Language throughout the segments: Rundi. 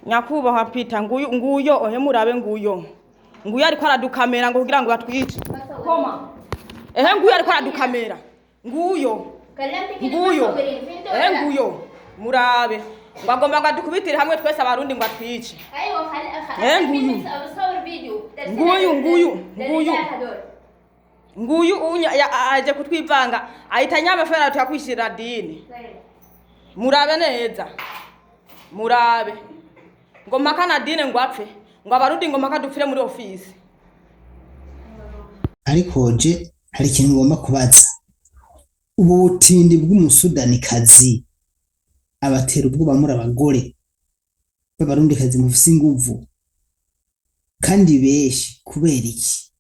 Nyakubahwa Peter nguyo ohe murabe nguyo ariko aradukamera ngo kugira ngo batwice koma nguyo ariko aradukamera nguyo nguyo murabe ngo agomba ngo adukubitire hamwe twese abarundi ngo atwice nguyu aje kutwivanga ahita nyamafera tuyakwishira dini murabe neza murabe ngo mpaka na dine ngo apfe ngo abarundi ngo mpaka dupfire muri ofisi. Ariko je hari ikintu ngomba kubaza, ubu butindi bw'umusudanikazi abatera ubwoba muri abagore b'abarundikazi mufise inguvu kandi beshi kubera iki?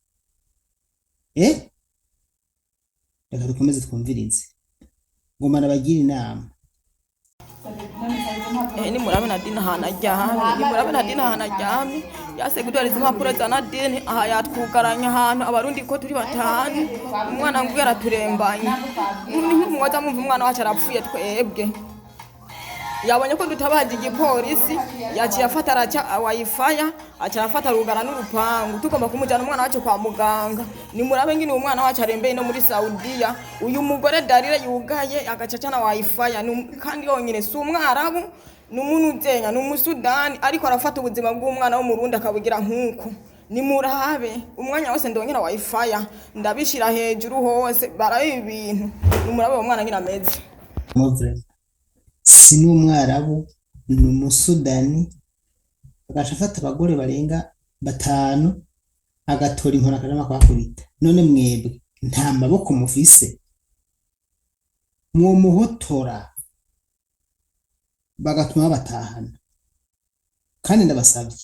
Reka dukomeze twumvirize ngoma nabagira inama. Ni murabe na dini hana jami yase gutwariza impapuro za Nadine aha yatwugaranya ahantu abarundi ko turi batanu umwana ngo yaraturembanye mwaza mumva umwana wacu arapfuye twebwe yabonye ko dutabaje igipolisi yaciye afata araca wayifaya aca afata rugara n'urupangu tugomba kumujana umwana wacu kwa muganga. Ni murabe ngine umwana wacu arembeye no muri Saudiya uyu mugore Darire yugaye agacaca na wayifaya kandi yonyine si umwarabu n'umuntu uzenya n'umusudani ariko arafata ubuzima bw'umwana wo mu Burundi akabugira nkuko. Ni murabe umwanya wose ndongera wayifaya ndabishira hejuru hose baraye ibintu. Ni murabe umwana ngina ameze si n'umwarabu n'umusudani agaca afata abagore barenga batanu agatora inkona akajama kwakubita. None mwebwe nta maboko mufise mwomuhotora bagatuma batahana kandi ndabasabye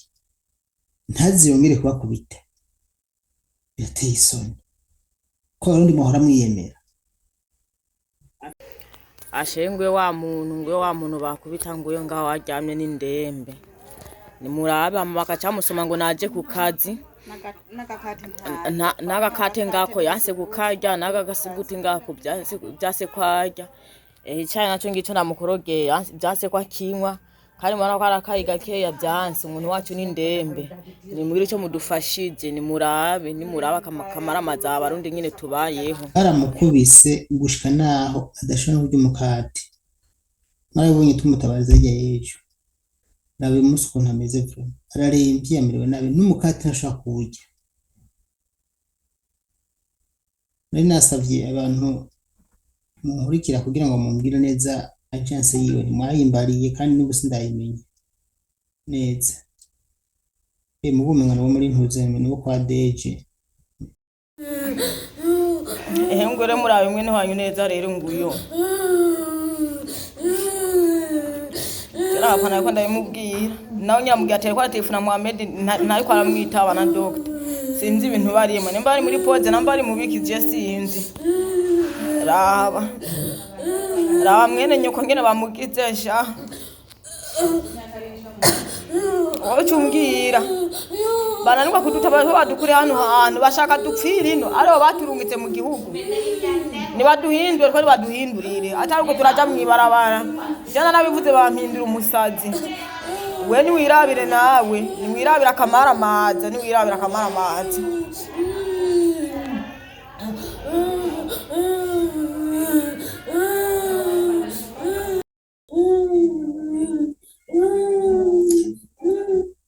ntaziyongere kubakubita birateye isoni ko abarundi muhora mwiyemera. Ashengwe wa muntu bakubita nguyo ngaho aryamye n'indembe. Ni murabe bakaca musoma ngo naje ku kazi n'agakate ngako yanse kukarya n'agasibuti ngako byase kwarya icyayi naco ngico namukorogeye byase kwa kinywa kandi mwana ko arakayi gakeya byanse umuntu wacu n'indembe. Ni muri cyo mudufashije ni murabe akamara amaza abarundi nyine tubayeho. Aramukubise gushika naho adashobora kurya umukati marabonye tumutabaza yejo nabe musi ukuntu ameze vuba ararembye amerewe nabi n'umukati ntashobora kuwurya. Nari nasavye abantu muhurikira kugira ngo mumbwire neza agence yiwe mwayimbariye kandi n'ubusi ndayimenye neza. Mugumengana bo muri ntuzeme nibo kwa deje ngore murabe mwe ntiwanyu neza rero nguyo Rapana ko ndabimubwira nawe nyiramubwira ati ko telefone Mohamed nayo ko aramwitaba na doctor sinzi ibintu barimo nimba ari muri pause namba ari mubikije sinzi raba mwene nyoko ngene bamugizesha ocumbwira bananirwa kudutabaza badukuri hano hantu bashaka dupfira ino aribo baturungitse mu gihugu nibaduhindure ko baduhindurire atari uko turaja mwibarabara jana nabivuze bampindura umusazi. We ni wirabire nawe ni wirabira akamara amazi ni wirabira akamara amazi.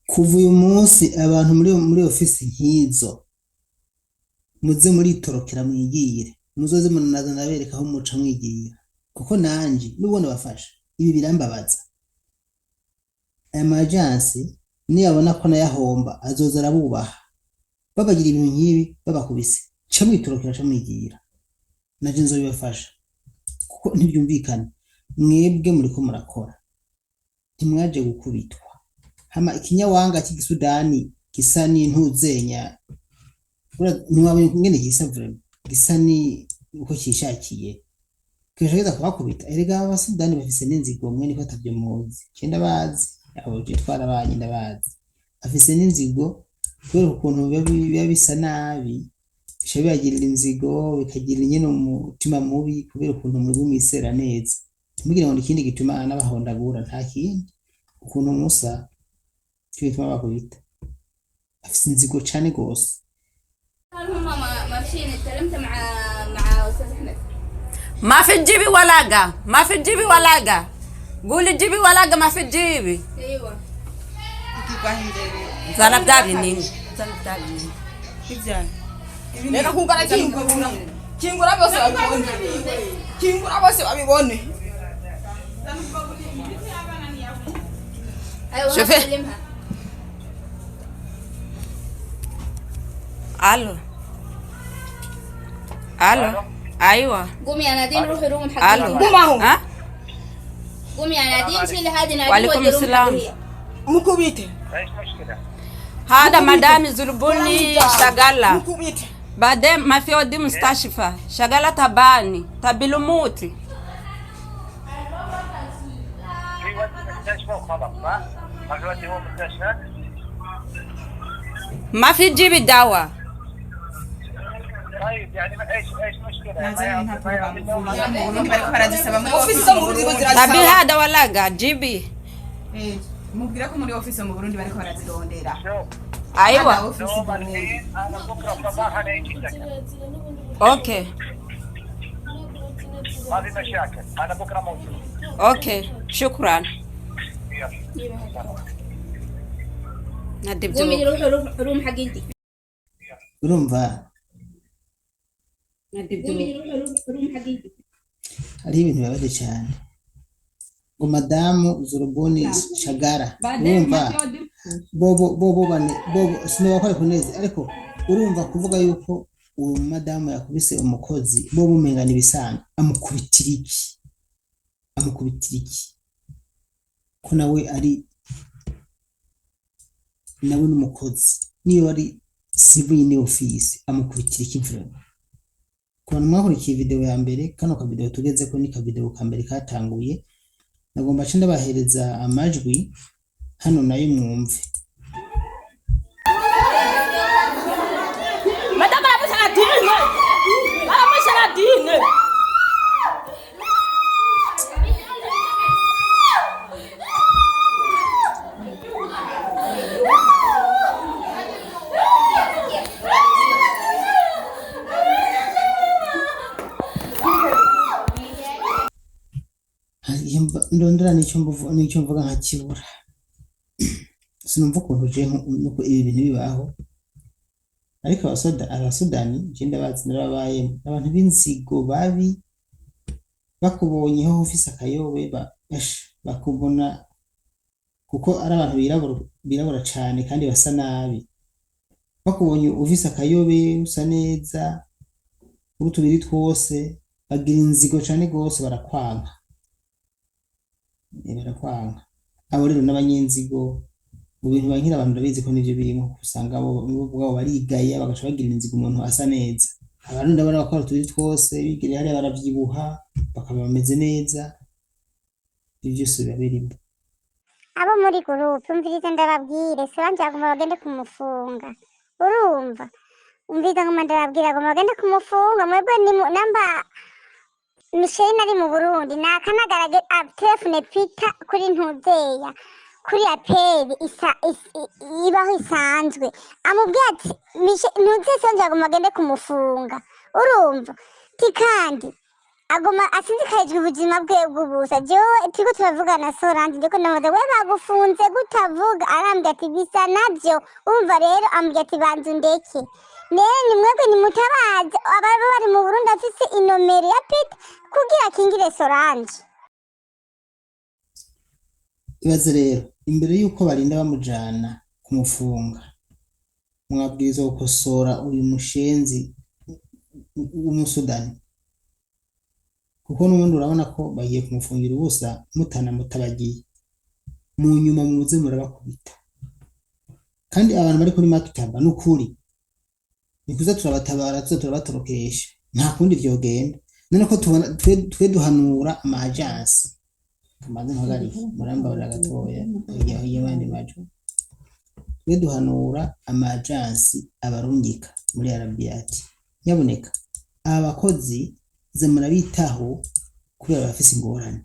kuva uyu munsi abantu muri ofisi nk'izo muze muritorokera mwigire muzoze munaza nabereka aho muca mwigira kuko nanje nubona bafasha ibi birambabaza. Aya majansi niyabona ko nayahomba azoza arabubaha babagira ibintu nk'ibi babakubise ca mwitorokera ca mwigira naje nzobibafasha kuko ntibyumvikana mwebwe muriko murakora ntimwaje gukubitwa hama ikinyawanga cy'igisudani gisa n'intuzenya ntiwabonye ngene gisa vraiment gisa ni uko kishakiye kishageza kubakubita. Erega abasudani bafise n'inzigo mwe niko atavyo muzi cyenda bazi abo je twarabanye ndabazi afise n'inzigo kubera ukuntu biba bisa nabi bisha bibagirira inzigo bikagira nyene umutima mubi kubera ukuntu muri mwisera neza mugire ngo ikindi gituma n'abahondagura nta kindi ukuntu musa cyo bituma bakubita afite inzigo cyane gose. هم ما ماشيين اتكلمت مع استاذ احمد. ما في تجيبي ورقة، ما في تجيبي ورقة، قولي جيبي ورقة ما في تجيبي. ايوه زلف دابي نين زلف دابي نين reka kungana kingura bose babibone kingura bose babibone. ايوه شوفي. هكلمها. الو الو ايوه قومي يا نادين روحي روم الو حقيقي. ها قومي يا نادين شيلي هذه نادين وعليكم ودي روم السلام. حقيقية. mukubite هذا مدام زربوني شغالة mukubite بعدين ما في ودي مستشفى شغالة تباني تبلموتي في ودي مستشفى وخلاص صح؟ ما في ودي هو مستشفى؟ ما في تجيبي دواء. طيب يعني ايش مشكلة؟ ofisi zo mu Burundi طب zirazisaba هذا ولا جيبي. mubwira ko muri ofisi mu Burundi bariko barazirondera. شوف ايوه دوم الحين انا بكره صباحا اجي سكن اوكي ما في مشاكل انا بكره موجود. اوكي شكرا. يلا ندب قومي دلوقتي. روحي روم حقيقتي. urumva ندب قومي دلوقتي. روحي روم حقيقتي. hariho ibintu bibabaje cyane ngo madamu Zuruboni Shagara urumva bobo bane bobo sinabakora kuneze ariko urumva kuvuga yuko uwo madamu yakubise umukozi bobo umengana ibisanzwe amukubitira iki ko nawe ari nawe n'umukozi niyo ari civil in office amukubitira iki mfura. Kubona mwakurikiye video ya mbere kano ka video tugeze ko ni ka video ka mbere katanguye nagomba cyo ndabahereza amajwi hano nayo mwumve. Madame la dine ndondera nicyo mvuga nka kibura sinumva ukuntu je nuko ibi bintu bibaho ariko abasudani je ndabazi narabaye abantu b'inzigo babi bakubonyeho ufise akayobe bakubona kuko ari abantu birabura cyane kandi basa nabi bakubonye ufise akayobe usa neza utubiri twose bagira inzigo cyane gose barakwanga abo rero n'abanyenzigo mu bintu bankira abantu ndabizi ko nivyo birimo usanga abo bwabo barigaya bagaca bagira inzigo umuntu asa neza abantu ndabona bakora turi twose bigire hariya baravyibuha bakaba bameze neza ivyo byose biba birimo. abo muri gurupe umviriza ndababwire si banje bagomba bagende kumufunga urumva umviriza ngoma ndababwira bagomba bagende kumufunga mwebwe ni namba Michelle nari mu Burundi nakanagarage telefone pita kuri ntuzeya kuri aperi ibaho isanzwe amubwiye ati ntuze sonje agomba agende kumufunga urumva tikandi agoma asinzikajwe ubuzima bwe bw'ubusa jewe turiko turavugana Soranje ndiko ndamubaza we bagufunze gutavuga arambwira ati bisa navyo umva rero ambwira ati banzu ndeke nene mwebwe nimutabaze ababa bari mu Burundi afise inomero ya pita kugira kingire Soranje. Ibaze rero imbere yuko barinda bamujana kumufunga mwabwirizwa gukosora uyu mushenzi w'umusudani kuko n'ubundi urabona ko bagiye kumufungira ubusa mutabagiye mu nyuma muze murabakubita kandi abantu bari kuri maktaba n'ukuri nikuza turabatabara turabatorokesha nta kundi vyogenda none ko tubona twe duhanura ama agence kamaze ntagari muramba baragatoya yahiye bandi bacu twe duhanura ama agence abarungika muri Arabiyati nyaboneka abakozi ze murabitaho kubera bafise ingorane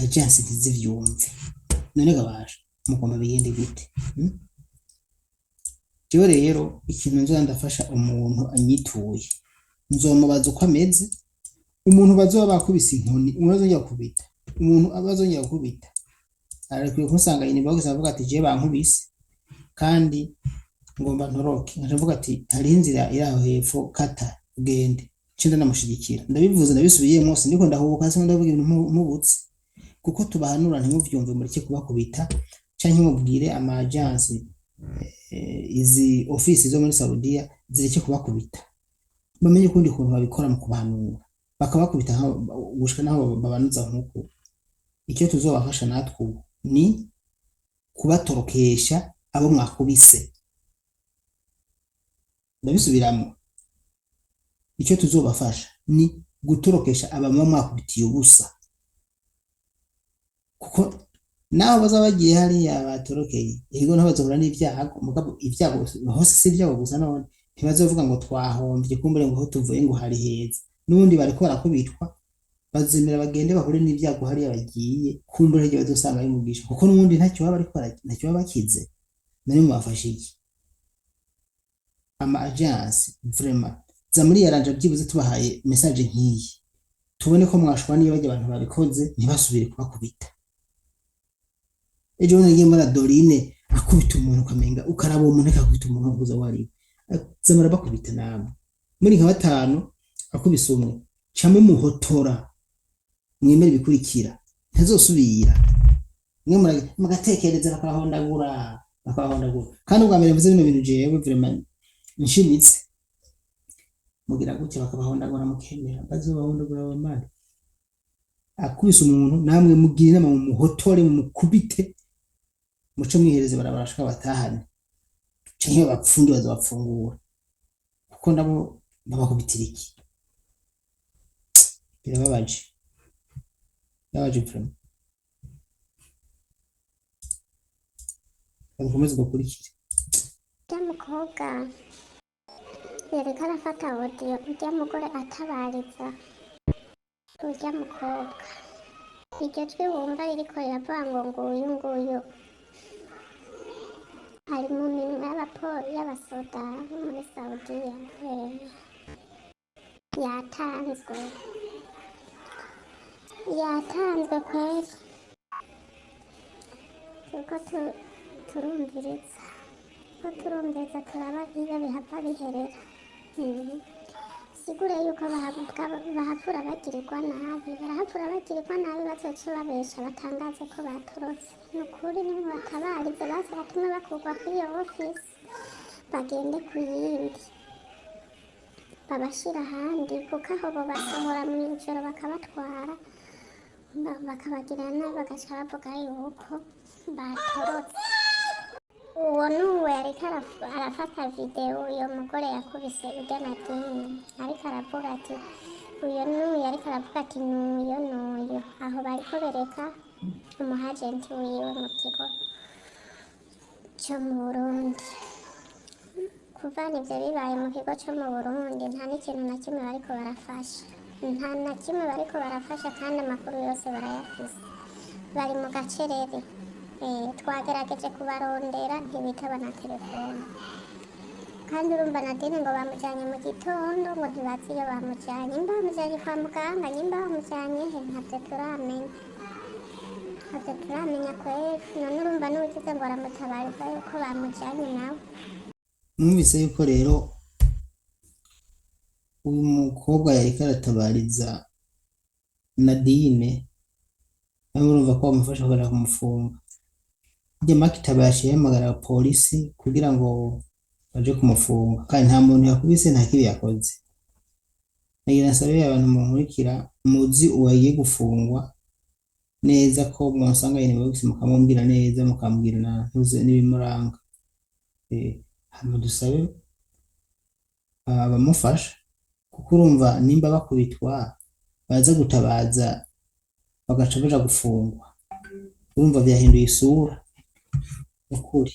agence ntizivyumve none gabasha mugomba bigende gute jewe rero ikintu nzoza ndafasha umuntu anyituye nzomubaza uko ameze. Umuntu bazoba bakubise inkoni umwe kubita, umuntu abazongera gukubita arekwiye kumusanga inbox avuga ati je bankubise kandi ngomba ntoroke, nkavuga ati hari inzira iri aho hepfo kata ugende, cinda namushigikira. Ndabivuze ndabisubiyemo mose ndiko ndahubuka se ndavuga ibintu mubutse, kuko tubahanura ntimuvyumve mureke kubakubita canke mubwire ama agence izi office zo muri Saudiya zireke kubakubita, bamenye ukundi kuntu babikora mu kubahanura bakabakubita gushika naho babanuza nkuko. Icyo tuzobafasha natwe ubu ni kubatorokesha abo mwakubise. Ndabisubiramo, icyo tuzobafasha ni gutorokesha abamama mwakubitiye ubusa, kuko naho bazaba bagiye hariya batorokeye yego naho bazobura n'ibyago, mugabo ibyago hose si ibyago gusa, none ntibazovuga ngo twahombye kumbure ngo aho tuvuye ngo hari heza, n'ubundi bariko barakubitwa bazemera bagende bahure n'ibyago hariya bagiye kumbure hirya bazosanga ari Mugisha, kuko n'ubundi ntacyo baba bariko ntacyo baba bakize. nari mubafashe iki ama agence vraiment za muri yaranje byibuze tubahaye message nk'iyi, tubone ko mwashwa niyo bajya abantu babikoze ntibasubire kubakubita. Ejo nagiye muri Dorine akubita umuntu kamenga ukaraba umuntu akakubita umuntu uguza wari zamara bakubita nabo muri nka batanu akubise umwe camwe muhotora mwemere bikurikira ntazosubira mwe mugatekereza bakahondagura kandi ubwa mbere mvuze bino bintu jewe vraiment nshimitse mugira gutya bakabahondagura mukemera bazobahondagura abamana akubise umuntu namwe mugira inama mu muhotore mu mukubite muco mwihereze barabarashaka batahane canke bapfundi bazabafungura kuko nabo babakubitira iki. Birababaje vraiment. Bakomeze gukurikira mukobwa yereka arafata audio ujya mugore atabariza ujya mukobwa iryo jwi wumva ririko riravuga ngo nguyu ari mu minwe y'abasoda muri Saudiya yatanzwe kweri, turiko turumviriza turaba iyo bihava biherera. Sigure yuko bahapfura bagirirwa nabi, barahapfura bagirirwa nabi bazoca babesha batangaze ko batorotse. Ni ukuri nimubatabarize basi batume bakurwa kuri iyo office bagende ku yindi babashira ahandi, kuko aho bobasohora mw'ijoro bakabatwara bakabagirira nabi bagaca bavuga yuko batorotse. Uwo nuwe ariko arafata video uyo mugore yakubise ujya Nadine ariko aravuga ati uyo nuye, ariko aravuga ati nuyo aho bariko bereka umuhagenti wiwe mu kigo cyo mu Burundi. Kuva nivyo bibaye mu kigo cyo mu Burundi nta n'ikintu na kimwe bariko barafasha, kandi amakuru yose barayafise, bari mu gacerere. Twagerageje kubarondera ntibitaba na telefone, kandi urumva Nadine ngo bamujyanye mu gitondo ngo ntibazi iyo bamujyanye, nimba bamujyanye kwa muganga, nimba bamujyanye he ntabyo turamenya kweri. None urumva n'ugize ngo aramutabariza yuko bamujyanye nawe. Mwumvise yuko rero uyu mukobwa yariko aratabariza Nadine, nawe urumva ko bamufasha kugera kumufunga. Ujya makitabashi yahamagara polisi kugira ngo baje kumufunga, kandi nta muntu yakubise nta kibi yakoze. Nagira nasabe abantu munkurikira muzi uwagiye gufungwa neza ko mwasanga yene bose mukamubwira neza, mukambwira ntuze n'ibimuranga. Hama dusabe abamufasha, kuko urumva nimba bakubitwa baza gutabaza bagaca baja gufungwa, urumva byahinduye isura. Ukuri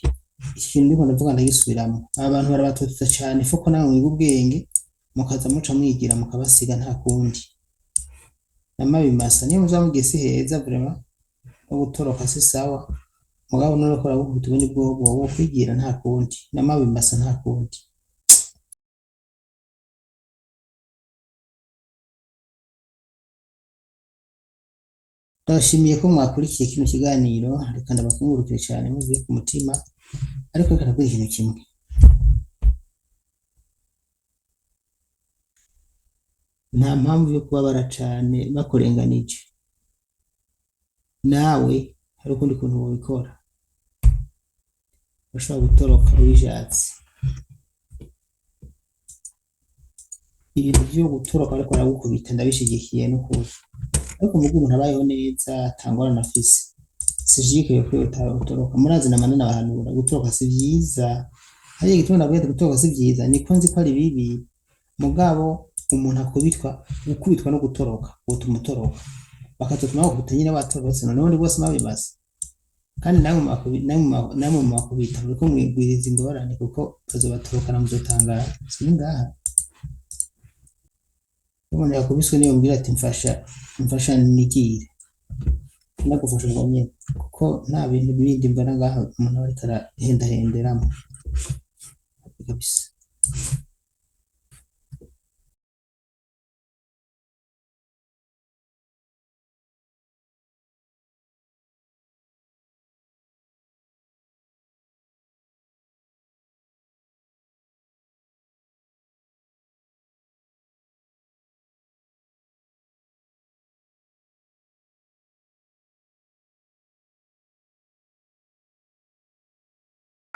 ikintu ndiko ndavuga ndagisubiramo, abantu barabatoteza cyane foko nawe mwiga ubwenge mukaza muca mwigira mukabasiga nta kundi. Namabimasa niyo muzamugese heza vraiment no gutoroka si sawa, mugabo nurakora gukubita ubundi bwobwo wo kwigira nta kundi n'amabi mbasa nta kundi. Ndabashimiye ko mwakurikiye kino kiganiro, reka ndabakungurukire cyane muvuye ku mutima, ariko reka nakora ikintu kimwe. Nta mpamvu yo kubabara cyane bakurenganije. Nawe hari ukundi kuntu wabikora. Bashobora gutoroka wishatse. Ibintu byo gutoroka ariko baragukubita ndabishigikiye n'ukuri. Ariko mugo umuntu abayeho neza atangora na fisi. Sijike yo gutoroka. Murazi na manana bahanura gutoroka si byiza. Hari igituma nabwiye gutoroka si byiza, niko nzi ko ari bibi. Mugabo umuntu akubitwa gukubitwa no gutoroka utuma utoroka. Bakatutuma bakubita nyine batorotse none ubundi bose mabibaza. Kandi namwe makubita kuko mwigwiriza ingorane kuko bazobatorokana muzotangara singaha. Umuntu yakubiswe niyo mbwira ati mfasha nigire nagufasha ngo nyine kuko nta bintu bindi mbona ngaha umuntu ariko arahendahenderamo kabisa.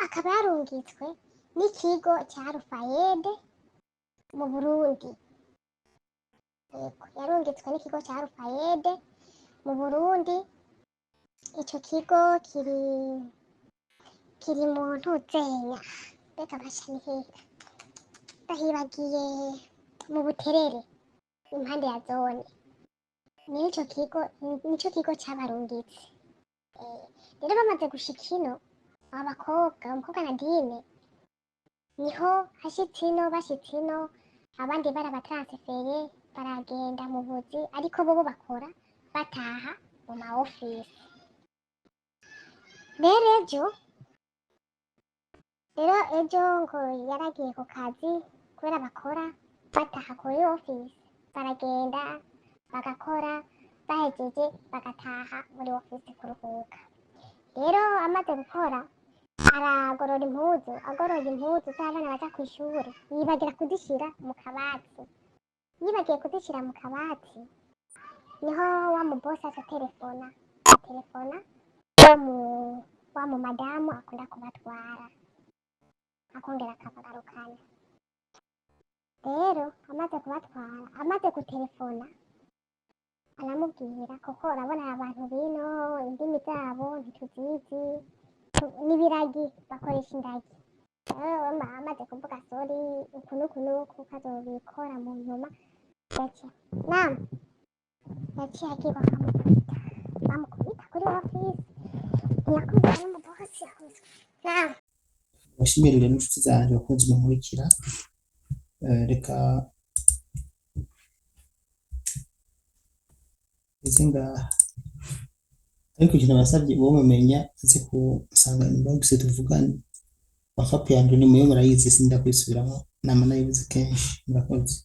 akaba yarungitswe n'ikigo cya Rufayede mu Burundi. Yego, yarungitswe n'ikigo cya Rufayede mu Burundi. Ico kigo kiri mu ntuzenya reka bashanihe ndahibagiye mu Buterere impande ya zone. Nico kigo cy'abarungitse. Rero bamaze gushika ino umukobwa Nadine niho bashitse ino abandi barabataransifeye baragenda mu buzi, ariko bo bakora bataha mu ma office. Rero ejo ngo yaragiye ku kazi kubera bakora bataha kuri office, baragenda bagakora bahejeje bagataha muri office kuruhuka. Rero amaze gukora agoroye impuzu z'abana baja kw'ishure, yibagira kuzishira mu kabati. Yibagiye kuzishira mu kabati niho wa mubosi aca telefona wa mu madamu akunda kubatwara akongera akabagarukana. Rero amaze gutelefona aramubwira kuko urabona abantu bino indimi zabo ntituzizi n'ibiragi bakoresha indagi. Amaze kuvuga sori uku kazobikora mu nyuma yaciye agiye bamukubita kuri office ntiyakubita n'umubosi yakubise. Bashimirire n'inshuti zanjye bakunze munkurikira, reka ngaha. Ariko ikintu basabye uwo mumenya aze kusanga inbox tuvugane. WhatsApp yanjye ni muyo murayizi sindakwisubiramo nama nayibuze kenshi. Murakoze.